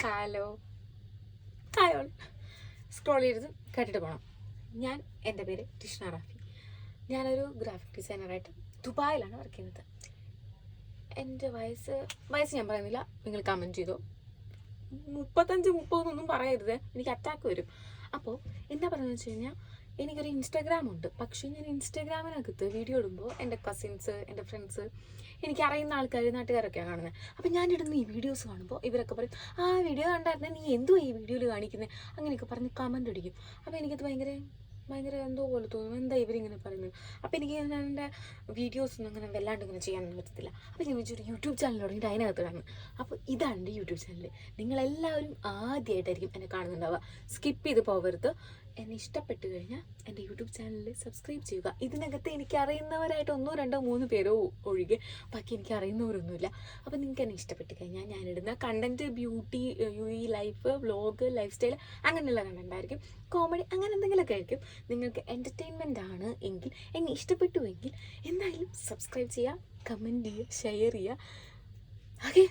Hello hi all. Scroll ചെയ്ത് കേട്ടിട്ട് പോകണം. എൻ്റെ പേര് ടിഷ്ന റാഫി. ഞാനൊരു ഗ്രാഫിക് ഡിസൈനറായിട്ട് ദുബായിലാണ് വർക്ക് ചെയ്യുന്നത്. എൻ്റെ വയസ്സ് ഞാൻ പറയുന്നില്ല, നിങ്ങൾ കമൻറ്റ് ചെയ്തോ. 35-30 പറയരുത്, എനിക്ക് അറ്റാക്ക് വരും. അപ്പോൾ എന്താ പറയുന്നത് വെച്ച് കഴിഞ്ഞാൽ, എനിക്കൊരു ഇൻസ്റ്റാഗ്രാം ഉണ്ട്. പക്ഷേ ഞാൻ ഇൻസ്റ്റാഗ്രാമിനകത്ത് വീഡിയോ ഇടുമ്പോൾ എൻ്റെ കസിൻസ്, എൻ്റെ ഫ്രണ്ട്സ്, എനിക്കറിയുന്ന ആൾക്കാർ, നാട്ടുകാരൊക്കെയാണ് കാണുന്നത്. അപ്പം ഞാനിടുന്ന ഈ വീഡിയോസ് കാണുമ്പോൾ ഇവരൊക്കെ പറയും, ആ വീഡിയോ കണ്ടായിരുന്നേ, നീ എന്തോ ഈ വീഡിയോയിൽ കാണിക്കുന്നത്, അങ്ങനെയൊക്കെ പറഞ്ഞ് കമൻ്റ് അടിക്കും. അപ്പോൾ എനിക്കത് ഭയങ്കര എന്തോ പോലെ തോന്നും, എന്താ ഇവരിങ്ങനെ പറയുന്നത്. അപ്പോൾ എനിക്ക് എൻ്റെ വീഡിയോസൊന്നും അങ്ങനെ വല്ലാണ്ട് ഇങ്ങനെ ചെയ്യാനൊന്നും പറ്റത്തില്ല. അപ്പോൾ ഞാൻ വെച്ചൊരു യൂട്യൂബ് ചാനൽ തുടങ്ങിയിട്ട് അതിനകത്ത് കാണുന്നത്. അപ്പോൾ ഇതാണ് എൻ്റെ യൂട്യൂബ് ചാനൽ. നിങ്ങളെല്ലാവരും ആദ്യമായിട്ടായിരിക്കും എന്നെ കാണുന്നുണ്ടാവുക. സ്കിപ്പ് ചെയ്ത് പോകരുത്. എന്നെ ഇഷ്ടപ്പെട്ട് കഴിഞ്ഞാൽ എൻ്റെ യൂട്യൂബ് ചാനലിൽ സബ്സ്ക്രൈബ് ചെയ്യുക. ഇതിനകത്ത് എനിക്ക് അറിയുന്നവരായിട്ട് 1, 2, 3 പേരോ ഒഴികെ ബാക്കി എനിക്ക് അറിയുന്നവരൊന്നുമില്ല. അപ്പോൾ നിങ്ങൾക്ക് എന്നെ ഇഷ്ടപ്പെട്ട് കഴിഞ്ഞാൽ ഞാനിടുന്ന content beauty, life, vlog, life style അങ്ങനെയുള്ള കണ്ടൻ്റ് ആയിരിക്കും. കോമഡി അങ്ങനെ എന്തെങ്കിലുമൊക്കെ ആയിരിക്കും. നിങ്ങൾക്ക് എൻ്റർടൈൻമെൻ്റ് ആണ് എങ്കിൽ, എന്നെ ഇഷ്ടപ്പെട്ടു എങ്കിൽ എന്തായാലും സബ്സ്ക്രൈബ് ചെയ്യുക, കമൻറ്റ് ചെയ്യുക, ഷെയർ ചെയ്യുക. ഓക്കെ.